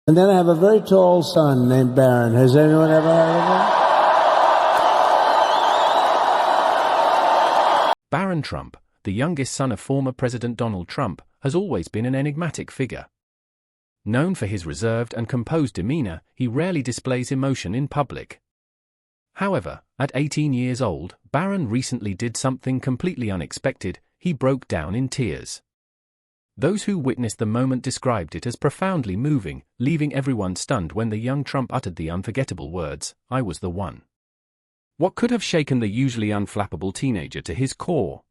And then I have a very tall son named Barron. Has anyone ever heard of him? Barron Trump, the youngest son of former President Donald Trump, has always been an enigmatic figure. Known for his reserved and composed demeanor, he rarely displays emotion in public. However, at 18 years old, Barron recently did something completely unexpected. He broke down in tears. Those who witnessed the moment described it as profoundly moving, leaving everyone stunned when the young Trump uttered the unforgettable words, "I was the one." What could have shaken the usually unflappable teenager to his core?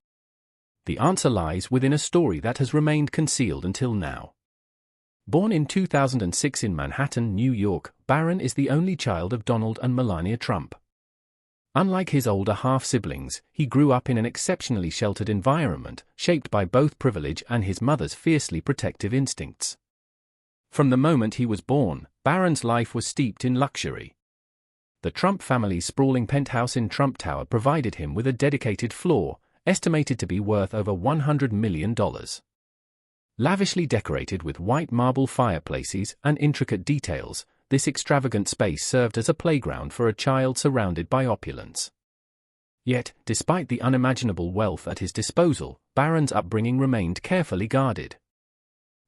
The answer lies within a story that has remained concealed until now. Born in 2006 in Manhattan, New York, Barron is the only child of Donald and Melania Trump. Unlike his older half-siblings, he grew up in an exceptionally sheltered environment, shaped by both privilege and his mother's fiercely protective instincts. From the moment he was born, Barron's life was steeped in luxury. The Trump family's sprawling penthouse in Trump Tower provided him with a dedicated floor, estimated to be worth over $100 million. Lavishly decorated with white marble fireplaces and intricate details, this extravagant space served as a playground for a child surrounded by opulence. Yet, despite the unimaginable wealth at his disposal, Barron's upbringing remained carefully guarded.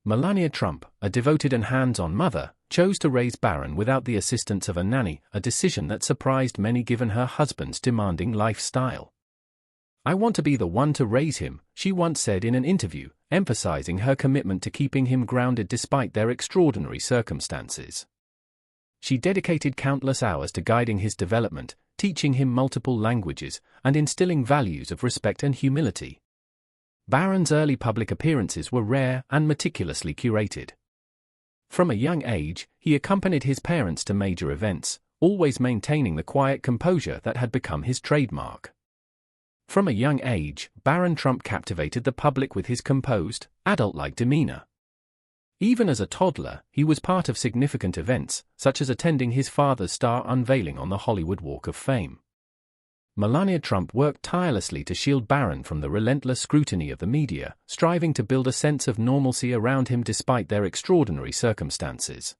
Melania Trump, a devoted and hands-on mother, chose to raise Barron without the assistance of a nanny, a decision that surprised many given her husband's demanding lifestyle. "I want to be the one to raise him," she once said in an interview, emphasizing her commitment to keeping him grounded despite their extraordinary circumstances. She dedicated countless hours to guiding his development, teaching him multiple languages, and instilling values of respect and humility. Barron's early public appearances were rare and meticulously curated. From a young age, he accompanied his parents to major events, always maintaining the quiet composure that had become his trademark. From a young age, Barron Trump captivated the public with his composed, adult-like demeanor. Even as a toddler, he was part of significant events, such as attending his father's star unveiling on the Hollywood Walk of Fame. Melania Trump worked tirelessly to shield Barron from the relentless scrutiny of the media, striving to build a sense of normalcy around him despite their extraordinary circumstances.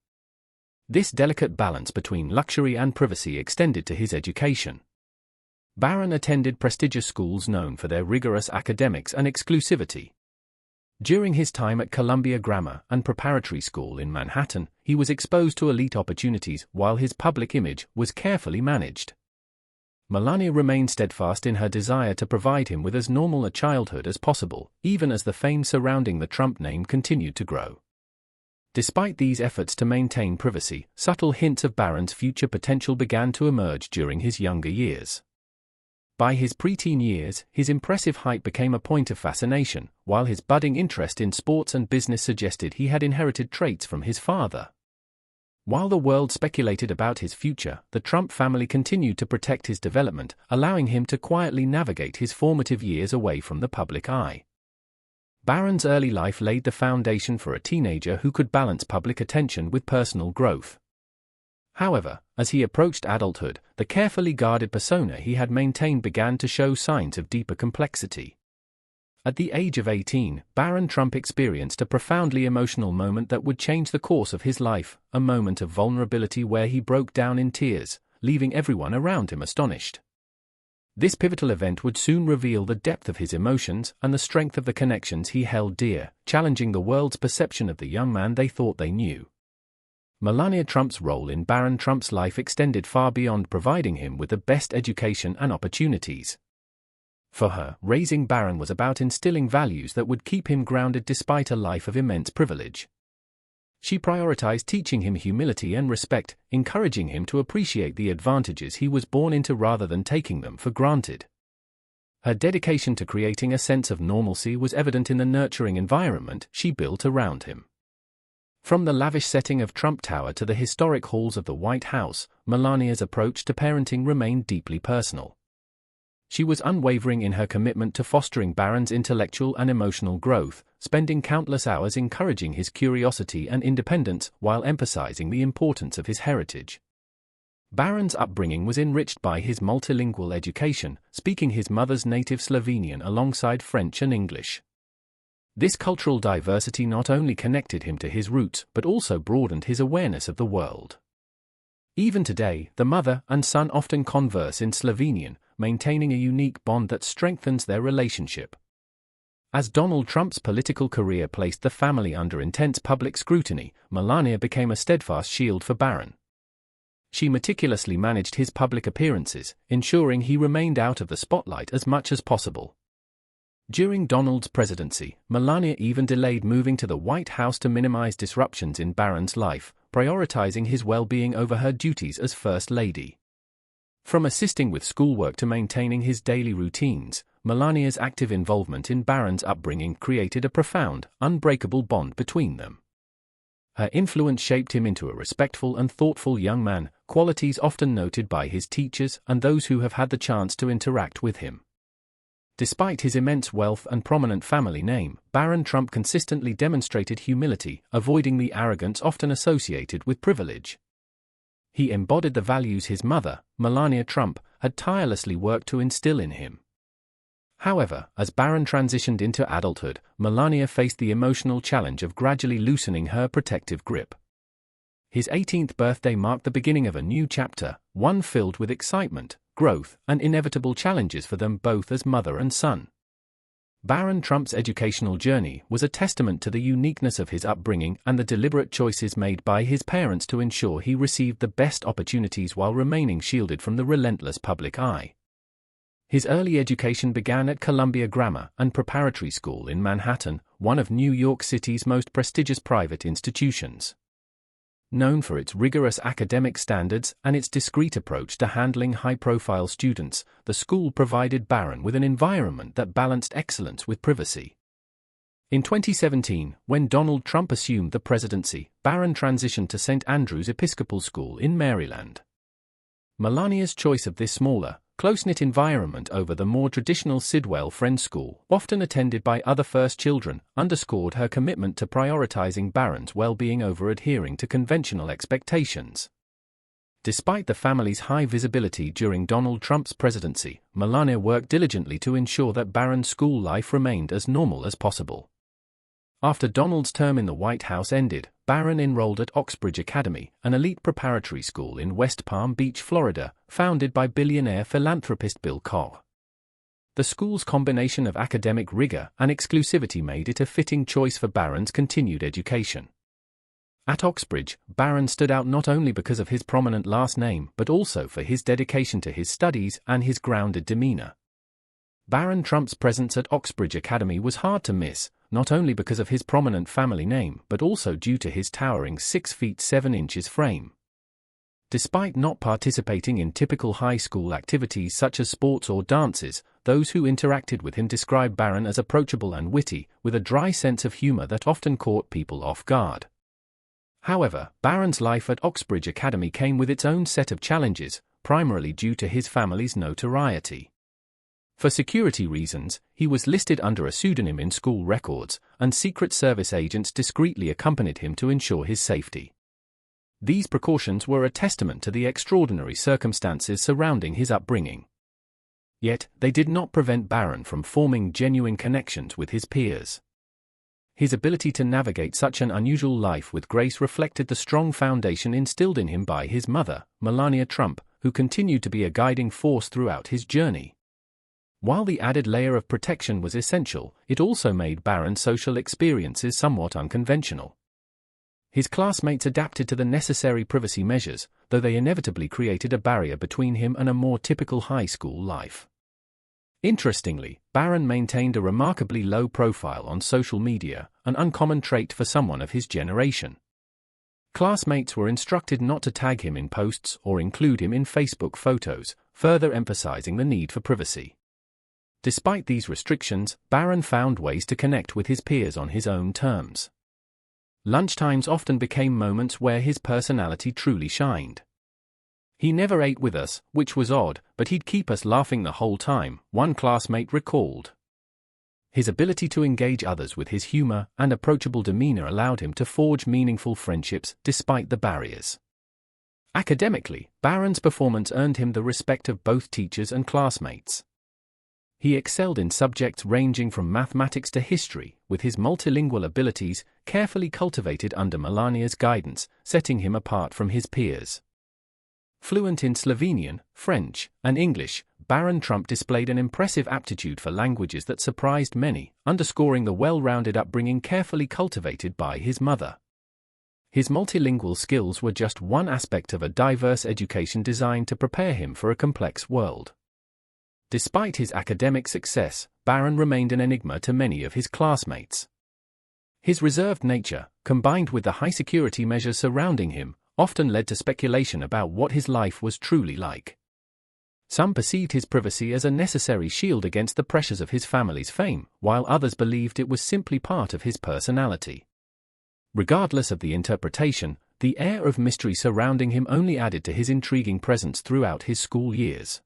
This delicate balance between luxury and privacy extended to his education. Barron attended prestigious schools known for their rigorous academics and exclusivity. During his time at Columbia Grammar and Preparatory School in Manhattan, he was exposed to elite opportunities while his public image was carefully managed. Melania remained steadfast in her desire to provide him with as normal a childhood as possible, even as the fame surrounding the Trump name continued to grow. Despite these efforts to maintain privacy, subtle hints of Barron's future potential began to emerge during his younger years. By his preteen years, his impressive height became a point of fascination, while his budding interest in sports and business suggested he had inherited traits from his father. While the world speculated about his future, the Trump family continued to protect his development, allowing him to quietly navigate his formative years away from the public eye. Barron's early life laid the foundation for a teenager who could balance public attention with personal growth. However, as he approached adulthood, the carefully guarded persona he had maintained began to show signs of deeper complexity. At the age of 18, Barron Trump experienced a profoundly emotional moment that would change the course of his life, a moment of vulnerability where he broke down in tears, leaving everyone around him astonished. This pivotal event would soon reveal the depth of his emotions and the strength of the connections he held dear, challenging the world's perception of the young man they thought they knew. Melania Trump's role in Barron Trump's life extended far beyond providing him with the best education and opportunities. For her, raising Barron was about instilling values that would keep him grounded despite a life of immense privilege. She prioritized teaching him humility and respect, encouraging him to appreciate the advantages he was born into rather than taking them for granted. Her dedication to creating a sense of normalcy was evident in the nurturing environment she built around him. From the lavish setting of Trump Tower to the historic halls of the White House, Melania's approach to parenting remained deeply personal. She was unwavering in her commitment to fostering Barron's intellectual and emotional growth, spending countless hours encouraging his curiosity and independence while emphasizing the importance of his heritage. Barron's upbringing was enriched by his multilingual education, speaking his mother's native Slovenian alongside French and English. This cultural diversity not only connected him to his roots but also broadened his awareness of the world. Even today, the mother and son often converse in Slovenian, maintaining a unique bond that strengthens their relationship. As Donald Trump's political career placed the family under intense public scrutiny, Melania became a steadfast shield for Barron. She meticulously managed his public appearances, ensuring he remained out of the spotlight as much as possible. During Donald's presidency, Melania even delayed moving to the White House to minimize disruptions in Barron's life, prioritizing his well-being over her duties as First Lady. From assisting with schoolwork to maintaining his daily routines, Melania's active involvement in Barron's upbringing created a profound, unbreakable bond between them. Her influence shaped him into a respectful and thoughtful young man, qualities often noted by his teachers and those who have had the chance to interact with him. Despite his immense wealth and prominent family name, Barron Trump consistently demonstrated humility, avoiding the arrogance often associated with privilege. He embodied the values his mother, Melania Trump, had tirelessly worked to instill in him. However, as Barron transitioned into adulthood, Melania faced the emotional challenge of gradually loosening her protective grip. His 18th birthday marked the beginning of a new chapter, one filled with excitement, growth, and inevitable challenges for them both as mother and son. Barron Trump's educational journey was a testament to the uniqueness of his upbringing and the deliberate choices made by his parents to ensure he received the best opportunities while remaining shielded from the relentless public eye. His early education began at Columbia Grammar and Preparatory School in Manhattan, one of New York City's most prestigious private institutions. Known for its rigorous academic standards and its discreet approach to handling high-profile students, the school provided Barron with an environment that balanced excellence with privacy. In 2017, when Donald Trump assumed the presidency, Barron transitioned to St. Andrew's Episcopal School in Maryland. Melania's choice of this smaller, close-knit environment over the more traditional Sidwell Friends School, often attended by other first children, underscored her commitment to prioritizing Barron's well-being over adhering to conventional expectations. Despite the family's high visibility during Donald Trump's presidency, Melania worked diligently to ensure that Barron's school life remained as normal as possible. After Donald's term in the White House ended, Barron enrolled at Oxbridge Academy, an elite preparatory school in West Palm Beach, Florida, founded by billionaire philanthropist Bill Koch. The school's combination of academic rigor and exclusivity made it a fitting choice for Barron's continued education. At Oxbridge, Barron stood out not only because of his prominent last name but also for his dedication to his studies and his grounded demeanor. Barron Trump's presence at Oxbridge Academy was hard to miss, not only because of his prominent family name but also due to his towering 6 feet 7 inches frame. Despite not participating in typical high school activities such as sports or dances, those who interacted with him described Barron as approachable and witty, with a dry sense of humor that often caught people off guard. However, Barron's life at Oxbridge Academy came with its own set of challenges, primarily due to his family's notoriety. For security reasons, he was listed under a pseudonym in school records, and Secret Service agents discreetly accompanied him to ensure his safety. These precautions were a testament to the extraordinary circumstances surrounding his upbringing. Yet, they did not prevent Barron from forming genuine connections with his peers. His ability to navigate such an unusual life with grace reflected the strong foundation instilled in him by his mother, Melania Trump, who continued to be a guiding force throughout his journey. While the added layer of protection was essential, it also made Barron's social experiences somewhat unconventional. His classmates adapted to the necessary privacy measures, though they inevitably created a barrier between him and a more typical high school life. Interestingly, Barron maintained a remarkably low profile on social media, an uncommon trait for someone of his generation. Classmates were instructed not to tag him in posts or include him in Facebook photos, further emphasizing the need for privacy. Despite these restrictions, Barron found ways to connect with his peers on his own terms. Lunchtimes often became moments where his personality truly shined. "He never ate with us, which was odd, but he'd keep us laughing the whole time," one classmate recalled. His ability to engage others with his humor and approachable demeanor allowed him to forge meaningful friendships despite the barriers. Academically, Barron's performance earned him the respect of both teachers and classmates. He excelled in subjects ranging from mathematics to history, with his multilingual abilities carefully cultivated under Melania's guidance, setting him apart from his peers. Fluent in Slovenian, French, and English, Barron Trump displayed an impressive aptitude for languages that surprised many, underscoring the well-rounded upbringing carefully cultivated by his mother. His multilingual skills were just one aspect of a diverse education designed to prepare him for a complex world. Despite his academic success, Barron remained an enigma to many of his classmates. His reserved nature, combined with the high security measures surrounding him, often led to speculation about what his life was truly like. Some perceived his privacy as a necessary shield against the pressures of his family's fame, while others believed it was simply part of his personality. Regardless of the interpretation, the air of mystery surrounding him only added to his intriguing presence throughout his school years.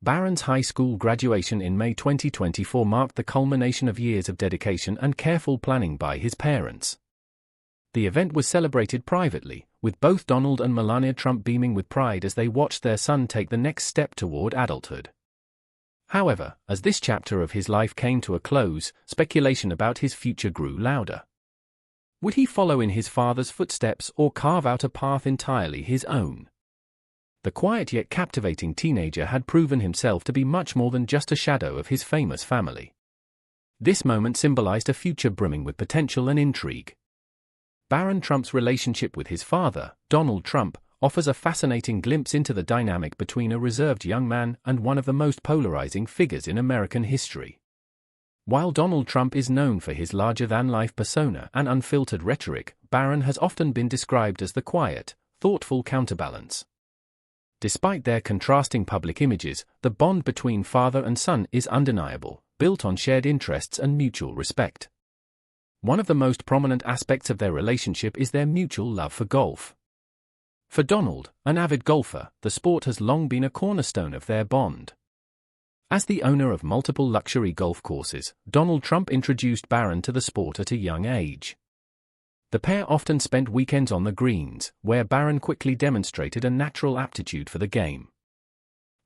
Barron's high school graduation in May 2024 marked the culmination of years of dedication and careful planning by his parents. The event was celebrated privately, with both Donald and Melania Trump beaming with pride as they watched their son take the next step toward adulthood. However, as this chapter of his life came to a close, speculation about his future grew louder. Would he follow in his father's footsteps or carve out a path entirely his own? The quiet yet captivating teenager had proven himself to be much more than just a shadow of his famous family. This moment symbolized a future brimming with potential and intrigue. Barron Trump's relationship with his father, Donald Trump, offers a fascinating glimpse into the dynamic between a reserved young man and one of the most polarizing figures in American history. While Donald Trump is known for his larger-than-life persona and unfiltered rhetoric, Barron has often been described as the quiet, thoughtful counterbalance. Despite their contrasting public images, the bond between father and son is undeniable, built on shared interests and mutual respect. One of the most prominent aspects of their relationship is their mutual love for golf. For Donald, an avid golfer, the sport has long been a cornerstone of their bond. As the owner of multiple luxury golf courses, Donald Trump introduced Barron to the sport at a young age. The pair often spent weekends on the greens, where Barron quickly demonstrated a natural aptitude for the game.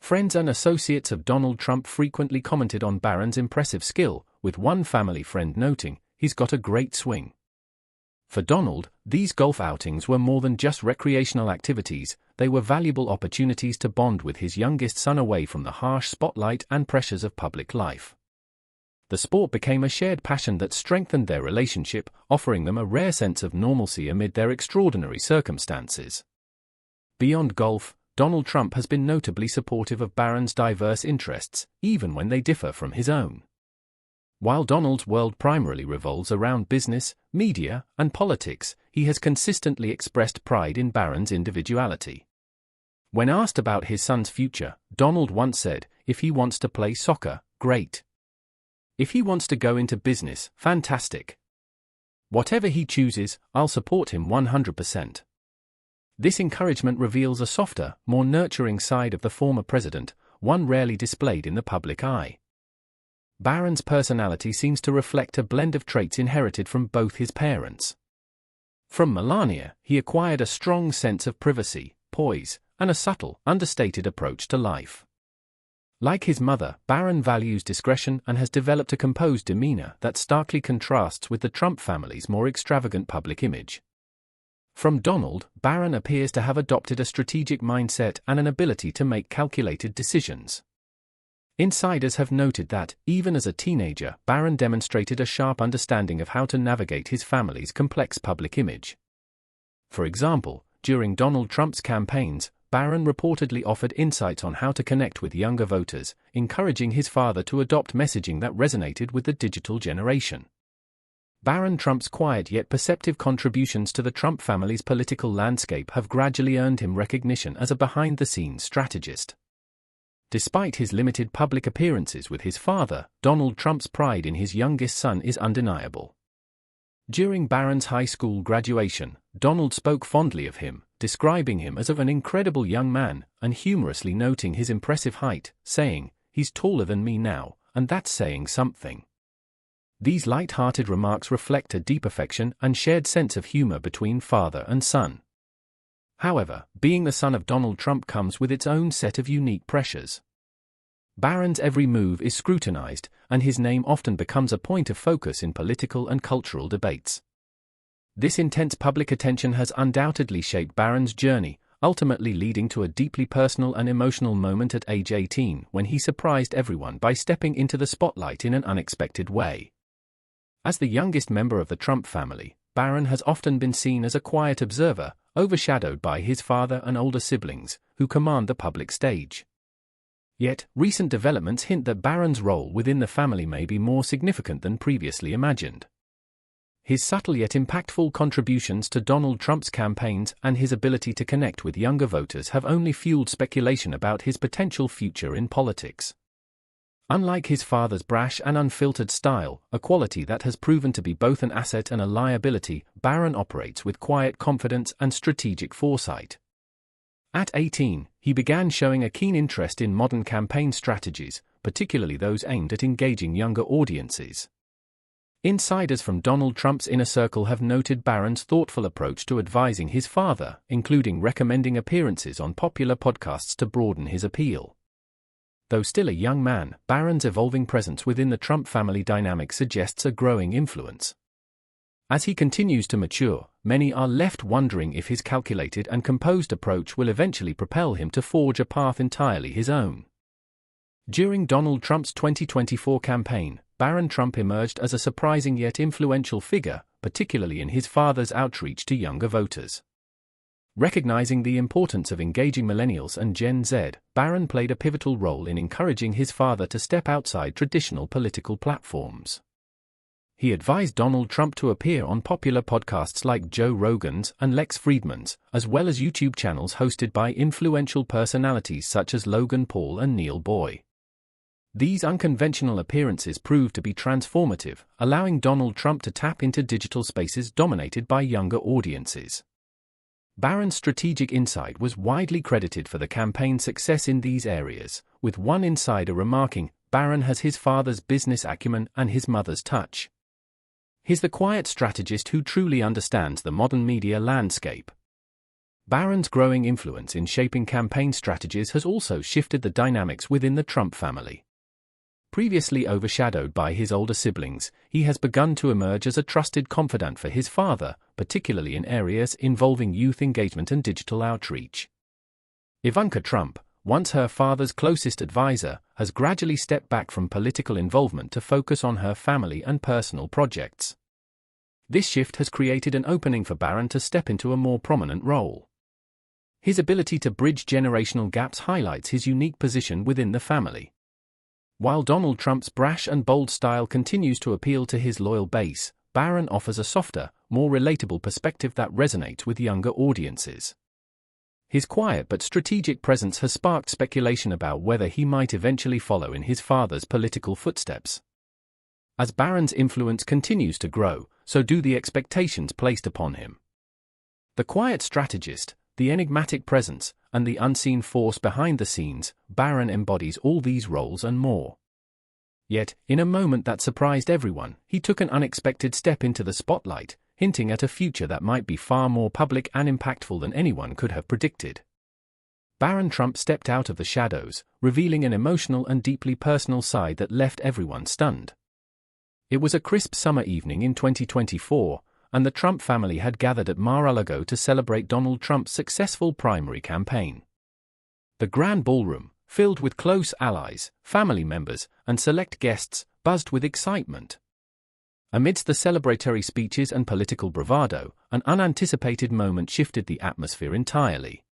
Friends and associates of Donald Trump frequently commented on Barron's impressive skill, with one family friend noting, "He's got a great swing." For Donald, these golf outings were more than just recreational activities, they were valuable opportunities to bond with his youngest son away from the harsh spotlight and pressures of public life. The sport became a shared passion that strengthened their relationship, offering them a rare sense of normalcy amid their extraordinary circumstances. Beyond golf, Donald Trump has been notably supportive of Barron's diverse interests, even when they differ from his own. While Donald's world primarily revolves around business, media, and politics, he has consistently expressed pride in Barron's individuality. When asked about his son's future, Donald once said, "If he wants to play soccer, great. If he wants to go into business, fantastic. Whatever he chooses, I'll support him 100%. This encouragement reveals a softer, more nurturing side of the former president, one rarely displayed in the public eye. Barron's personality seems to reflect a blend of traits inherited from both his parents. From Melania, he acquired a strong sense of privacy, poise, and a subtle, understated approach to life. Like his mother, Barron values discretion and has developed a composed demeanor that starkly contrasts with the Trump family's more extravagant public image. From Donald, Barron appears to have adopted a strategic mindset and an ability to make calculated decisions. Insiders have noted that, even as a teenager, Barron demonstrated a sharp understanding of how to navigate his family's complex public image. For example, during Donald Trump's campaigns, Barron reportedly offered insights on how to connect with younger voters, encouraging his father to adopt messaging that resonated with the digital generation. Barron Trump's quiet yet perceptive contributions to the Trump family's political landscape have gradually earned him recognition as a behind-the-scenes strategist. Despite his limited public appearances with his father, Donald Trump's pride in his youngest son is undeniable. During Barron's high school graduation, Donald spoke fondly of him, describing him as of an incredible young man, and humorously noting his impressive height, saying, "He's taller than me now, and that's saying something." These light-hearted remarks reflect a deep affection and shared sense of humor between father and son. However, being the son of Donald Trump comes with its own set of unique pressures. Barron's every move is scrutinized, and his name often becomes a point of focus in political and cultural debates. This intense public attention has undoubtedly shaped Barron's journey, ultimately leading to a deeply personal and emotional moment at age 18 when he surprised everyone by stepping into the spotlight in an unexpected way. As the youngest member of the Trump family, Barron has often been seen as a quiet observer, overshadowed by his father and older siblings, who command the public stage. Yet, recent developments hint that Barron's role within the family may be more significant than previously imagined. His subtle yet impactful contributions to Donald Trump's campaigns and his ability to connect with younger voters have only fueled speculation about his potential future in politics. Unlike his father's brash and unfiltered style, a quality that has proven to be both an asset and a liability, Barron operates with quiet confidence and strategic foresight. At 18, he began showing a keen interest in modern campaign strategies, particularly those aimed at engaging younger audiences. Insiders from Donald Trump's inner circle have noted Barron's thoughtful approach to advising his father, including recommending appearances on popular podcasts to broaden his appeal. Though still a young man, Barron's evolving presence within the Trump family dynamic suggests a growing influence. As he continues to mature, many are left wondering if his calculated and composed approach will eventually propel him to forge a path entirely his own. During Donald Trump's 2024 campaign, Barron Trump emerged as a surprising yet influential figure, particularly in his father's outreach to younger voters. Recognizing the importance of engaging millennials and Gen Z, Barron played a pivotal role in encouraging his father to step outside traditional political platforms. He advised Donald Trump to appear on popular podcasts like Joe Rogan's and Lex Fridman's, as well as YouTube channels hosted by influential personalities such as Logan Paul and Neil Boy. These unconventional appearances proved to be transformative, allowing Donald Trump to tap into digital spaces dominated by younger audiences. Barron's strategic insight was widely credited for the campaign's success in these areas, with one insider remarking, "Barron has his father's business acumen and his mother's touch. He's the quiet strategist who truly understands the modern media landscape." Barron's growing influence in shaping campaign strategies has also shifted the dynamics within the Trump family. Previously overshadowed by his older siblings, he has begun to emerge as a trusted confidant for his father, particularly in areas involving youth engagement and digital outreach. Ivanka Trump, once her father's closest advisor, has gradually stepped back from political involvement to focus on her family and personal projects. This shift has created an opening for Barron to step into a more prominent role. His ability to bridge generational gaps highlights his unique position within the family. While Donald Trump's brash and bold style continues to appeal to his loyal base, Barron offers a softer, more relatable perspective that resonates with younger audiences. His quiet but strategic presence has sparked speculation about whether he might eventually follow in his father's political footsteps. As Barron's influence continues to grow, so do the expectations placed upon him. The quiet strategist, the enigmatic presence, and the unseen force behind the scenes, Barron embodies all these roles and more. Yet, in a moment that surprised everyone, he took an unexpected step into the spotlight, hinting at a future that might be far more public and impactful than anyone could have predicted. Barron Trump stepped out of the shadows, revealing an emotional and deeply personal side that left everyone stunned. It was a crisp summer evening in 2024, and the Trump family had gathered at Mar-a-Lago to celebrate Donald Trump's successful primary campaign. The grand ballroom, filled with close allies, family members, and select guests, buzzed with excitement. Amidst the celebratory speeches and political bravado, an unanticipated moment shifted the atmosphere entirely.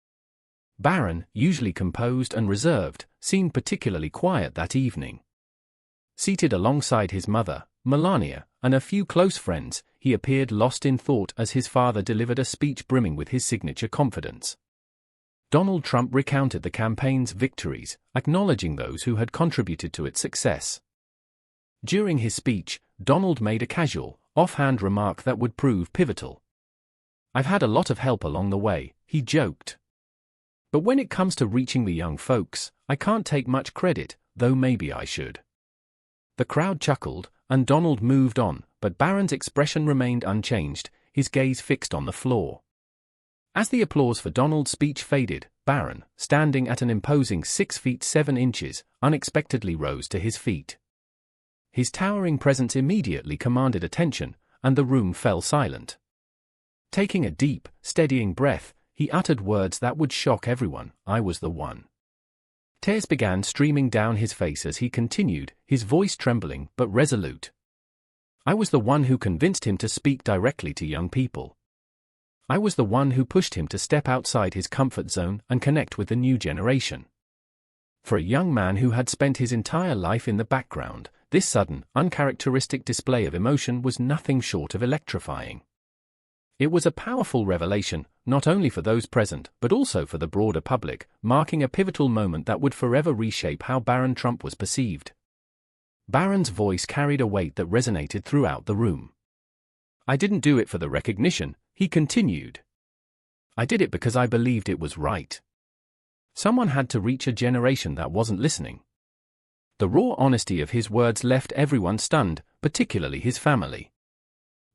Barron, usually composed and reserved, seemed particularly quiet that evening. Seated alongside his mother, Melania, and a few close friends, he appeared lost in thought as his father delivered a speech brimming with his signature confidence. Donald Trump recounted the campaign's victories, acknowledging those who had contributed to its success. During his speech, Donald made a casual, offhand remark that would prove pivotal. "I've had a lot of help along the way," he joked. "But when it comes to reaching the young folks, I can't take much credit, though maybe I should." The crowd chuckled, and Donald moved on, but Barron's expression remained unchanged, his gaze fixed on the floor. As the applause for Donald's speech faded, Barron, standing at an imposing 6 feet 7 inches, unexpectedly rose to his feet. His towering presence immediately commanded attention, and the room fell silent. Taking a deep, steadying breath, he uttered words that would shock everyone. "I was the one." Tears began streaming down his face as he continued, his voice trembling but resolute. "I was the one who convinced him to speak directly to young people. I was the one who pushed him to step outside his comfort zone and connect with the new generation." For a young man who had spent his entire life in the background, this sudden, uncharacteristic display of emotion was nothing short of electrifying. It was a powerful revelation, not only for those present but also for the broader public, marking a pivotal moment that would forever reshape how Barron Trump was perceived. Barron's voice carried a weight that resonated throughout the room. "I didn't do it for the recognition," he continued. "I did it because I believed it was right. Someone had to reach a generation that wasn't listening." The raw honesty of his words left everyone stunned, particularly his family.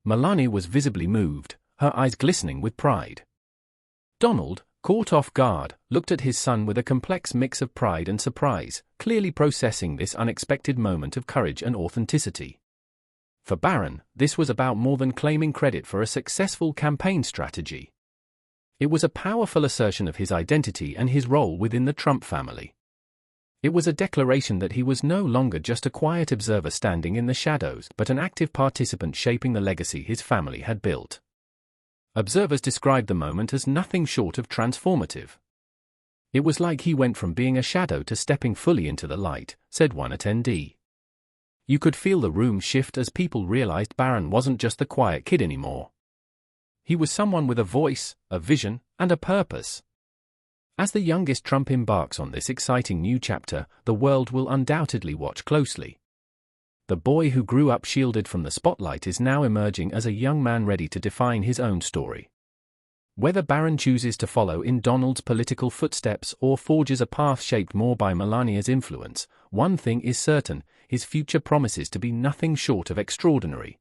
Melania was visibly moved, her eyes glistening with pride. Donald, caught off guard, looked at his son with a complex mix of pride and surprise, clearly processing this unexpected moment of courage and authenticity. For Barron, this was about more than claiming credit for a successful campaign strategy. It was a powerful assertion of his identity and his role within the Trump family. It was a declaration that he was no longer just a quiet observer standing in the shadows, but an active participant shaping the legacy his family had built. Observers described the moment as nothing short of transformative. "It was like he went from being a shadow to stepping fully into the light," said one attendee. You could feel the room shift as people realized Barron wasn't just the quiet kid anymore. He was someone with a voice, a vision, and a purpose. As the youngest Trump embarks on this exciting new chapter, the world will undoubtedly watch closely. The boy who grew up shielded from the spotlight is now emerging as a young man ready to define his own story. Whether Barron chooses to follow in Donald's political footsteps or forges a path shaped more by Melania's influence, one thing is certain: his future promises to be nothing short of extraordinary.